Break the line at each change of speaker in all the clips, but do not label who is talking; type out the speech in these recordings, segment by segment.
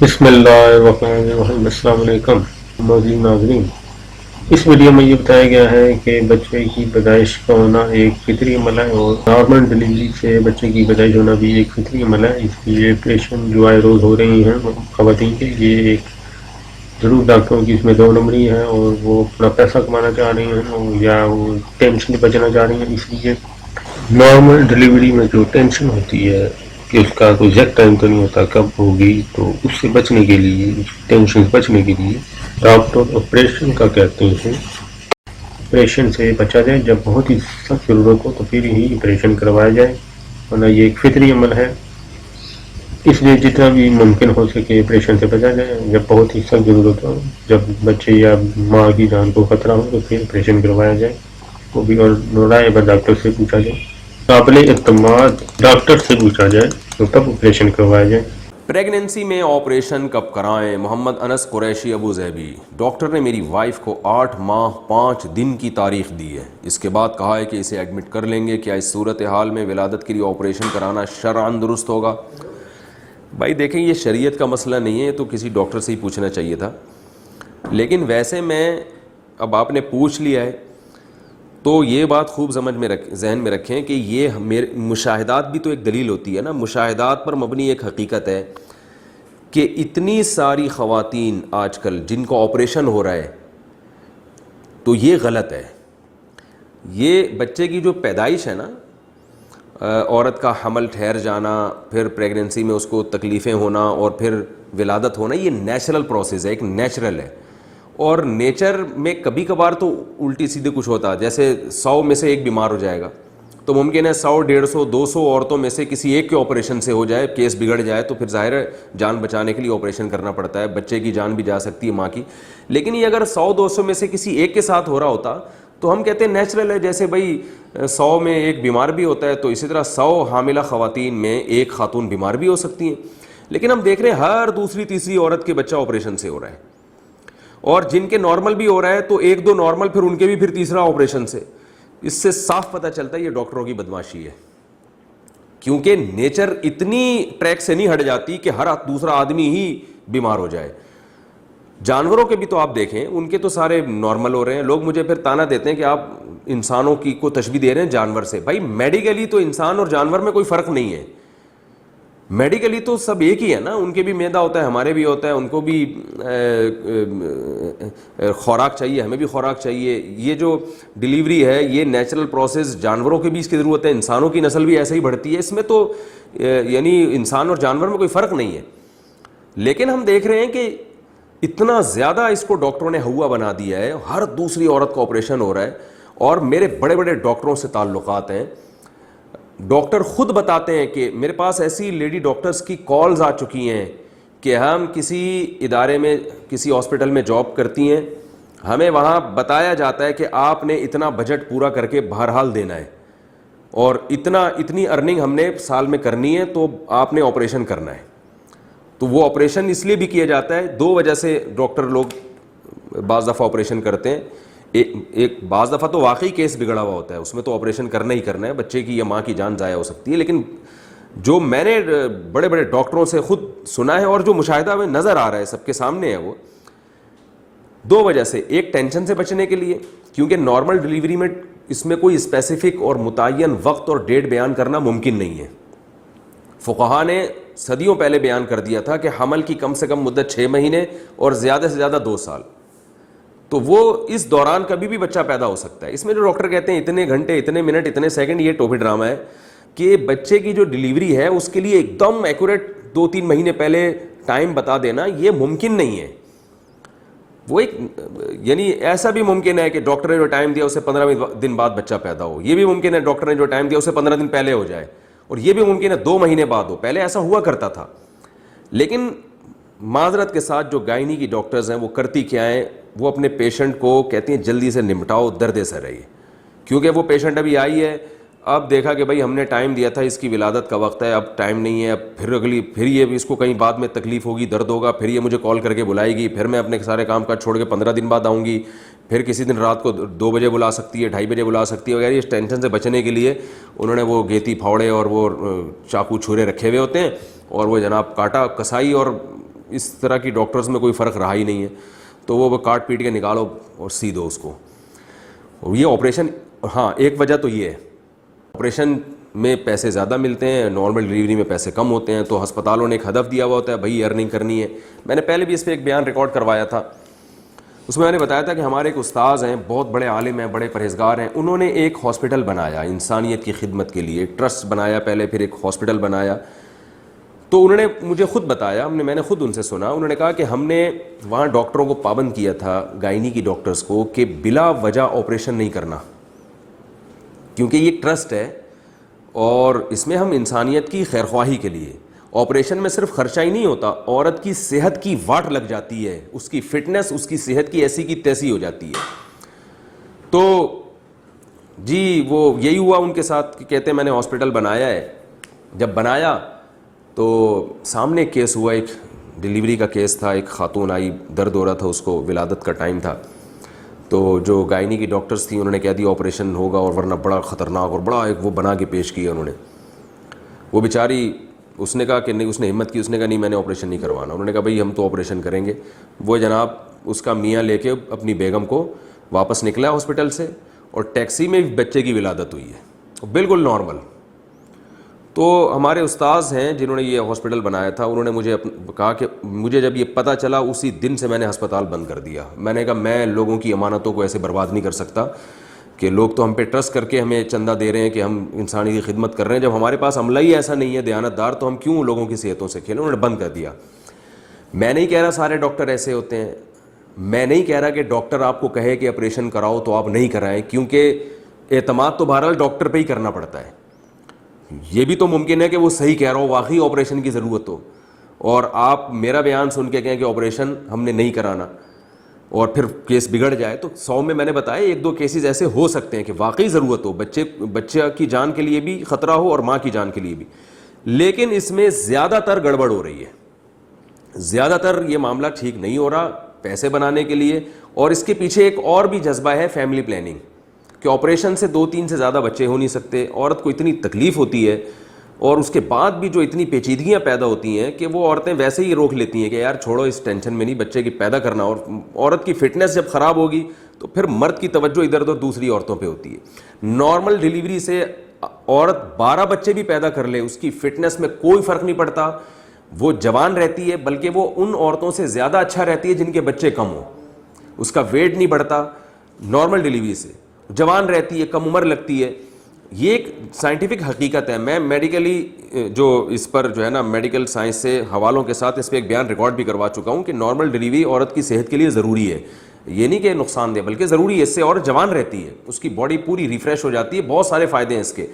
بسم اللہ الرحمن الرحیم۔ السلام علیکم معزز ناظرین، اس ویڈیو میں یہ بتایا گیا ہے کہ بچے کی پیدائش کا ہونا ایک فطری عمل ہے اور نارمل ڈلیوری سے بچے کی پیدائش ہونا بھی ایک فطری عمل ہے۔ اس لیے آپریشن جو آئے روز ہو رہی ہیں خواتین کے، یہ ایک ضرور ڈاکٹروں کی اس میں دو نمبری ہے اور وہ اپنا پیسہ کمانا چاہ رہی ہیں یا وہ ٹینشن سے بچنا چاہ رہی ہیں۔ اس لیے نارمل ڈلیوری میں جو ٹینشن ہوتی ہے کہ اس کا کوئی ایگزیکٹ ٹائم تو نہیں ہوتا کب ہوگی، تو اس سے بچنے کے لیے، اس ٹینشن سے بچنے کے لیے ڈاکٹر آپریشن کا کہتے ہیں۔ آپریشن سے بچا جائے، جب بہت ہی سخت ضرورت ہو تو پھر ہی آپریشن کروایا جائے، ورنہ یہ ایک فطری عمل ہے۔ اس لیے جتنا بھی ممکن ہو سکے آپریشن سے بچا جائے۔ جب بہت ہی سخت ضرورت ہو، جب بچے یا ماں کی جان کو خطرہ ہو، تو پھر آپریشن کروایا جائے، وہ بھی اور رائے بر ڈاکٹر سے پوچھا جائے، قابل اعتماد ڈاکٹر سے پوچھا جائے تو تب آپریشن کروایا جائے۔
پریگننسی میں آپریشن کب کرائیں؟ محمد انس قریشی ابو ظہبی۔ ڈاکٹر نے میری وائف کو 8 ماہ 5 دن کی تاریخ دی ہے، اس کے بعد کہا ہے کہ اسے ایڈمٹ کر لیں گے، کیا اس صورتحال میں ولادت کے لیے آپریشن کرانا شرعاً درست ہوگا؟ بھائی دیکھیں، یہ شریعت کا مسئلہ نہیں ہے، یہ تو کسی ڈاکٹر سے ہی پوچھنا چاہیے تھا، لیکن ویسے میں اب آپ نے پوچھ لیا ہے تو یہ بات خوب ذہن میں رکھیں کہ یہ مشاہدات بھی تو ایک دلیل ہوتی ہے نا، مشاہدات پر مبنی ایک حقیقت ہے کہ اتنی ساری خواتین آج کل جن کو آپریشن ہو رہا ہے تو یہ غلط ہے۔ یہ بچے کی جو پیدائش ہے نا، عورت کا حمل ٹھہر جانا، پھر پریگننسی میں اس کو تکلیفیں ہونا اور پھر ولادت ہونا، یہ نیچرل پروسیس ہے، ایک نیچرل ہے۔ اور نیچر میں کبھی کبھار تو الٹی سیدھے کچھ ہوتا ہے، جیسے 100 میں سے ایک بیمار ہو جائے گا تو ممکن ہے 100 150 200 عورتوں میں سے کسی ایک کے آپریشن سے ہو جائے، کیس بگڑ جائے تو پھر ظاہر ہے جان بچانے کے لیے آپریشن کرنا پڑتا ہے، بچے کی جان بھی جا سکتی ہے، ماں کی۔ لیکن یہ اگر 100 200 میں سے کسی ایک کے ساتھ ہو رہا ہوتا تو ہم کہتے ہیں نیچرل ہے، جیسے بھائی 100 میں ایک بیمار بھی ہوتا ہے تو اسی طرح 100 حاملہ خواتین میں ایک خاتون بیمار بھی ہو سکتی ہیں۔ لیکن ہم دیکھ رہے ہیں ہر دوسری تیسری عورت کے بچہ آپریشن سے ہو رہا ہے، اور جن کے نارمل بھی ہو رہا ہے تو ایک دو نارمل، پھر ان کے بھی پھر تیسرا آپریشن سے۔ اس سے صاف پتہ چلتا ہے یہ ڈاکٹروں کی بدمعاشی ہے، کیونکہ نیچر اتنی ٹریک سے نہیں ہٹ جاتی کہ ہر دوسرا آدمی ہی بیمار ہو جائے۔ جانوروں کے بھی تو آپ دیکھیں، ان کے تو سارے نارمل ہو رہے ہیں۔ لوگ مجھے پھر تانا دیتے ہیں کہ آپ انسانوں کی کو تشبیہ دے رہے ہیں جانور سے۔ بھائی میڈیکلی تو انسان اور جانور میں کوئی فرق نہیں ہے، میڈیکلی تو سب ایک ہی ہے نا، ان کے بھی معدہ ہوتا ہے، ہمارے بھی ہوتا ہے، ان کو بھی خوراک چاہیے، ہمیں بھی خوراک چاہیے۔ یہ جو ڈیلیوری ہے یہ نیچرل پروسیس، جانوروں کی بھی اس کی ضرورت ہے، انسانوں کی نسل بھی ایسے ہی بڑھتی ہے، اس میں تو یعنی انسان اور جانور میں کوئی فرق نہیں ہے۔ لیکن ہم دیکھ رہے ہیں کہ اتنا زیادہ اس کو ڈاکٹروں نے ہوا بنا دیا ہے، ہر دوسری عورت کو آپریشن ہو رہا ہے، اور میرے بڑے بڑے ڈاکٹروں سے تعلقات ہیں، ڈاکٹر خود بتاتے ہیں کہ میرے پاس ایسی لیڈی ڈاکٹرز کی کالز آ چکی ہیں کہ ہم کسی ادارے میں، کسی ہاسپٹل میں جاب کرتی ہیں، ہمیں وہاں بتایا جاتا ہے کہ آپ نے اتنا بجٹ پورا کر کے بہرحال دینا ہے، اور اتنی ارننگ ہم نے سال میں کرنی ہے، تو آپ نے آپریشن کرنا ہے۔ تو وہ آپریشن اس لیے بھی کیا جاتا ہے، دو وجہ سے ڈاکٹر لوگ بعض دفعہ آپریشن کرتے ہیں۔ ایک بعض دفعہ تو واقعی کیس بگڑا ہوا ہوتا ہے، اس میں تو آپریشن کرنا ہی کرنا ہے، بچے کی یا ماں کی جان ضائع ہو سکتی ہے۔ لیکن جو میں نے بڑے بڑے ڈاکٹروں سے خود سنا ہے اور جو مشاہدہ میں نظر آ رہا ہے، سب کے سامنے ہے، وہ دو وجہ سے: ایک ٹینشن سے بچنے کے لیے، کیونکہ نارمل ڈیلیوری میں اس میں کوئی اسپیسیفک اور متعین وقت اور ڈیٹ بیان کرنا ممکن نہیں ہے۔ فقہا نے صدیوں پہلے بیان کر دیا تھا کہ حمل کی کم سے کم مدت 6 مہینے اور زیادہ سے زیادہ 2 سال، تو وہ اس دوران کبھی بھی بچہ پیدا ہو سکتا ہے۔ اس میں جو ڈاکٹر کہتے ہیں اتنے گھنٹے، اتنے منٹ، اتنے سیکنڈ، یہ ٹوپی ڈرامہ ہے کہ بچے کی جو ڈیلیوری ہے اس کے لیے ایک دم ایکوریٹ 2-3 مہینے پہلے ٹائم بتا دینا یہ ممکن نہیں ہے۔ وہ ایک یعنی ایسا بھی ممکن ہے کہ ڈاکٹر نے جو ٹائم دیا اسے 15 دن بعد بچہ پیدا ہو، یہ بھی ممکن ہے ڈاکٹر نے جو ٹائم دیا اسے 15 دن پہلے ہو جائے، اور یہ بھی ممکن ہے 2 مہینے بعد ہو۔ پہلے ایسا ہوا کرتا تھا، لیکن معذرت کے ساتھ جو گائنی کی ڈاکٹرز ہیں وہ کرتی کیا ہیں، وہ اپنے پیشنٹ کو کہتی ہیں جلدی سے نمٹاؤ، درد سے رہیے، کیونکہ وہ پیشنٹ ابھی آئی ہے، اب دیکھا کہ بھائی ہم نے ٹائم دیا تھا، اس کی ولادت کا وقت ہے، اب ٹائم نہیں ہے، اب پھر یہ اس کو کہیں بعد میں تکلیف ہوگی، درد ہوگا، پھر یہ مجھے کال کر کے بلائے گی، پھر میں اپنے سارے کام کاج چھوڑ کے 15 دن بعد آؤں گی، پھر کسی دن رات کو 2 بجے بلا سکتی ہے، 2:30 بجے بلا سکتی ہے وغیرہ۔ اس ٹینشن سے بچنے کے لیے انہوں نے وہ گیتی پھاوڑے اور وہ چاقو چھرے رکھے ہوئے ہوتے ہیں، اور وہ جناب کاٹا کسائی اور اس طرح کی ڈاکٹرز میں کوئی فرق رہا ہی نہیں ہے, تو وہ کاٹ پیٹ کے نکالو اور سی دو اس کو. اور یہ آپریشن, ہاں ایک وجہ تو یہ ہے, آپریشن میں پیسے زیادہ ملتے ہیں, نارمل ڈلیوری میں پیسے کم ہوتے ہیں, تو ہسپتالوں نے ایک ہدف دیا ہوا ہوتا ہے بھائی ارننگ کرنی ہے. میں نے پہلے بھی اس پہ ایک بیان ریکارڈ کروایا تھا, اس میں نے بتایا تھا کہ ہمارے ایک استاذ ہیں, بہت بڑے عالم ہیں, بڑے پرہیزگار ہیں, انہوں نے ایک ہاسپٹل بنایا انسانیت کی خدمت کے لیے, ایک ٹرسٹ بنایا پہلے, پھر ایک ہاسپٹل بنایا. تو انہوں نے مجھے خود بتایا, میں نے خود ان سے سنا, انہوں نے کہا کہ ہم نے وہاں ڈاکٹروں کو پابند کیا تھا, گائنی کی ڈاکٹرز کو, کہ بلا وجہ آپریشن نہیں کرنا, کیونکہ یہ ایک ٹرسٹ ہے اور اس میں ہم انسانیت کی خیرخواہی کے لیے, آپریشن میں صرف خرچہ ہی نہیں ہوتا, عورت کی صحت کی واٹ لگ جاتی ہے, اس کی فٹنس, اس کی صحت کی ایسی کی تیسی ہو جاتی ہے. تو جی وہ یہی ہوا ان کے ساتھ کہ کہتے ہیں میں نے ہاسپٹل بنایا ہے. جب بنایا تو سامنے کیس ہوا, ایک ڈلیوری کا کیس تھا, ایک خاتون آئی, درد ہو رہا تھا اس کو, ولادت کا ٹائم تھا. تو جو گائنی کی ڈاکٹرز تھیں انہوں نے کہہ دیا آپریشن ہوگا, اور ورنہ بڑا خطرناک, اور بڑا ایک وہ بنا کے پیش کیا انہوں نے. وہ بیچاری, اس نے کہا کہ نہیں, اس نے ہمت کی, اس نے کہا نہیں میں نے آپریشن نہیں کروانا. انہوں نے کہا بھائی ہم تو آپریشن کریں گے. وہ جناب اس کا میاں لے کے اپنی بیگم کو واپس نکلا ہاسپٹل سے, اور ٹیکسی میں بچے کی ولادت ہوئی ہے, بالکل نارمل. تو ہمارے استاذ ہیں جنہوں نے یہ ہاسپٹل بنایا تھا, انہوں نے مجھے کہا کہ مجھے جب یہ پتہ چلا اسی دن سے میں نے ہسپتال بند کر دیا. میں نے کہا میں لوگوں کی امانتوں کو ایسے برباد نہیں کر سکتا کہ لوگ تو ہم پہ ٹرسٹ کر کے ہمیں چندہ دے رہے ہیں کہ ہم انسانی کی خدمت کر رہے ہیں, جب ہمارے پاس عملہ ہی ایسا نہیں ہے دیانت دار, تو ہم کیوں لوگوں کی صحتوں سے کھیلیں. انہوں نے بند کر دیا. میں نہیں کہہ رہا سارے ڈاکٹر ایسے ہوتے ہیں, میں نہیں کہہ رہا کہ ڈاکٹر آپ کو کہے کہ آپریشن کراؤ تو آپ نہیں کرائیں, کیونکہ اعتماد تو بہرحال ڈاکٹر پہ ہی کرنا پڑتا ہے. یہ بھی تو ممکن ہے کہ وہ صحیح کہہ رہا ہو, واقعی آپریشن کی ضرورت ہو, اور آپ میرا بیان سن کے کہیں کہ آپریشن ہم نے نہیں کرانا, اور پھر کیس بگڑ جائے. تو 100 میں نے بتایا 1-2 کیسز ایسے ہو سکتے ہیں کہ واقعی ضرورت ہو, بچہ کی جان کے لیے بھی خطرہ ہو اور ماں کی جان کے لیے بھی. لیکن اس میں زیادہ تر گڑبڑ ہو رہی ہے, زیادہ تر یہ معاملہ ٹھیک نہیں ہو رہا پیسے بنانے کے لیے. اور اس کے پیچھے ایک اور بھی جذبہ ہے, فیملی پلاننگ, کہ آپریشن سے 2-3 سے زیادہ بچے ہو نہیں سکتے. عورت کو اتنی تکلیف ہوتی ہے, اور اس کے بعد بھی جو اتنی پیچیدگیاں پیدا ہوتی ہیں کہ وہ عورتیں ویسے ہی روک لیتی ہیں کہ یار چھوڑو, اس ٹینشن میں نہیں, بچے کی پیدا کرنا. اور عورت کی فٹنس جب خراب ہوگی تو پھر مرد کی توجہ ادھر ادھر دوسری عورتوں پہ ہوتی ہے. نارمل ڈلیوری سے عورت 12 بچے بھی پیدا کر لے, اس کی فٹنس میں کوئی فرق نہیں پڑتا, وہ جوان رہتی ہے, بلکہ وہ ان عورتوں سے زیادہ اچھا رہتی ہے جن کے بچے کم ہوں. اس کا ویٹ نہیں بڑھتا نارمل ڈلیوری سے, جوان رہتی ہے, کم عمر لگتی ہے. یہ ایک سائنٹیفک حقیقت ہے. میں میڈیکلی جو اس پر جو ہے نا میڈیکل سائنس سے حوالوں کے ساتھ اس پہ ایک بیان ریکارڈ بھی کروا چکا ہوں کہ نارمل ڈلیوری عورت کی صحت کے لیے ضروری ہے. یہ نہیں کہ نقصان دہ, بلکہ ضروری ہے. اس سے عورت جوان رہتی ہے, اس کی باڈی پوری ریفریش ہو جاتی ہے, بہت سارے فائدے ہیں اس کے.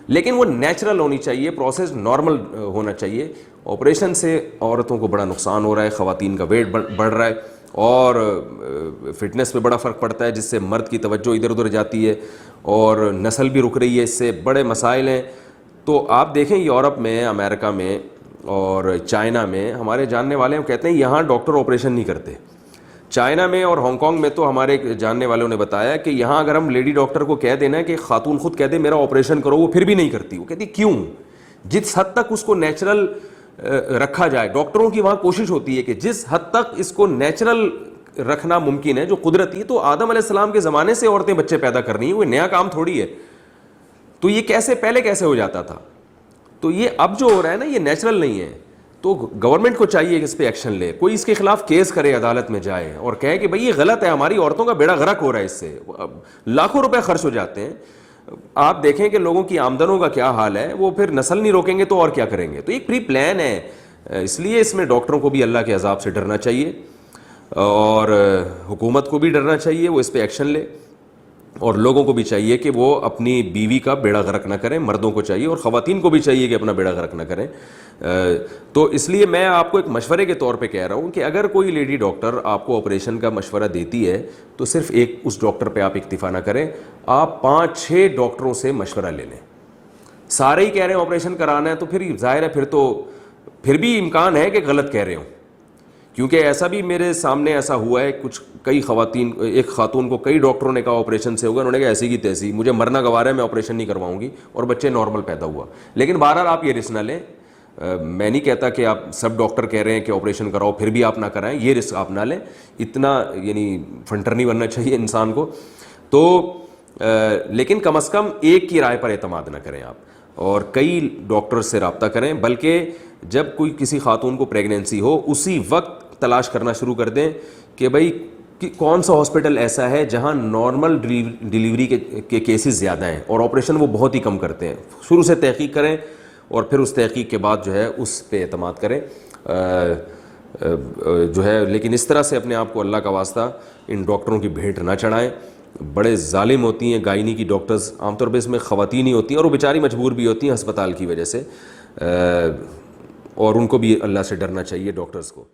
لیکن وہ نیچرل ہونی چاہیے, پروسیس نارمل ہونا چاہیے. آپریشن سے عورتوں کو بڑا نقصان ہو رہا ہے, خواتین کا ویٹ بڑھ رہا ہے, اور فٹنس پہ بڑا فرق پڑتا ہے, جس سے مرد کی توجہ ادھر ادھر جاتی ہے, اور نسل بھی رک رہی ہے. اس سے بڑے مسائل ہیں. تو آپ دیکھیں یورپ میں, امریکہ میں اور چائنا میں ہمارے جاننے والے ہیں, کہتے ہیں یہاں ڈاکٹر آپریشن نہیں کرتے. چائنا میں اور ہانگ کانگ میں تو ہمارے جاننے والوں نے بتایا کہ یہاں اگر ہم لیڈی ڈاکٹر کو کہہ دینا کہ خاتون خود کہہ دے میرا آپریشن کرو, وہ پھر بھی نہیں کرتی. وہ کہتی کیوں؟ جس حد تک اس کو نیچرل رکھا جائے, ڈاکٹروں کی وہاں کوشش ہوتی ہے کہ جس حد تک اس کو نیچرل رکھنا ممکن ہے, جو قدرتی ہے. تو آدم علیہ السلام کے زمانے سے عورتیں بچے پیدا کر رہی ہیں, وہ نیا کام تھوڑی ہے. تو یہ کیسے پہلے کیسے ہو جاتا تھا؟ تو یہ اب جو ہو رہا ہے نا, یہ نیچرل نہیں ہے. تو گورنمنٹ کو چاہیے کہ اس پہ ایکشن لے, کوئی اس کے خلاف کیس کرے, عدالت میں جائے اور کہے کہ بھئی یہ غلط ہے, ہماری عورتوں کا بیڑا غرق ہو رہا ہے, اس سے لاکھوں روپے خرچ ہو جاتے ہیں. آپ دیکھیں کہ لوگوں کی آمدنوں کا کیا حال ہے, وہ پھر نسل نہیں روکیں گے تو اور کیا کریں گے. تو ایک پری پلان ہے. اس لیے اس میں ڈاکٹروں کو بھی اللہ کے عذاب سے ڈرنا چاہیے, اور حکومت کو بھی ڈرنا چاہیے, وہ اس پہ ایکشن لے. اور لوگوں کو بھی چاہیے کہ وہ اپنی بیوی کا بیڑا غرق نہ کریں, مردوں کو چاہیے اور خواتین کو بھی چاہیے کہ اپنا بیڑا غرق نہ کریں. تو اس لیے میں آپ کو ایک مشورے کے طور پہ کہہ رہا ہوں کہ اگر کوئی لیڈی ڈاکٹر آپ کو آپریشن کا مشورہ دیتی ہے تو صرف ایک اس ڈاکٹر پہ آپ اکتفا نہ کریں, آپ 5-6 ڈاکٹروں سے مشورہ لے لیں. سارے ہی کہہ رہے ہیں آپریشن کرانا ہے تو پھر ظاہر ہے پھر بھی امکان ہے کہ غلط کہہ رہے ہوں. کیونکہ ایسا بھی میرے سامنے ایسا ہوا ہے, کئی خواتین, ایک خاتون کو کئی ڈاکٹروں نے کہا آپریشن سے ہوگا, انہوں نے کہا ایسی کی تیسی, مجھے مرنا گوارا ہے, میں آپریشن نہیں کرواؤں گی, اور بچے نارمل پیدا ہوا. لیکن بہرحال آپ یہ رسک نہ لیں, میں نہیں کہتا کہ آپ سب ڈاکٹر کہہ رہے ہیں کہ آپریشن کراؤ پھر بھی آپ نہ کرائیں, یہ رسک آپ نہ لیں, اتنا یعنی فنٹر نہیں بننا چاہیے انسان کو. تو لیکن کم از کم ایک کی رائے پر اعتماد نہ کریں آپ, اور کئی ڈاکٹر سے رابطہ کریں, بلکہ جب کوئی کسی خاتون کو پریگنینسی ہو اسی وقت تلاش کرنا شروع کر دیں کہ بھائی کہ کون سا ہاسپٹل ایسا ہے جہاں نارمل ڈیلیوری کے کیسز زیادہ ہیں اور آپریشن وہ بہت ہی کم کرتے ہیں. شروع سے تحقیق کریں اور پھر اس تحقیق کے بعد جو ہے اس پہ اعتماد کریں جو ہے. لیکن اس طرح سے اپنے آپ کو اللہ کا واسطہ ان ڈاکٹروں کی بھیٹ نہ چڑھائیں, بڑے ظالم ہوتی ہیں گائنی کی ڈاکٹرز, عام طور پہ اس میں خواتین ہی ہوتی ہیں اور وہ بیچاری مجبور بھی ہوتی ہیں ہسپتال کی وجہ سے, اور ان کو بھی اللہ سے ڈرنا چاہیے ڈاکٹرز کو.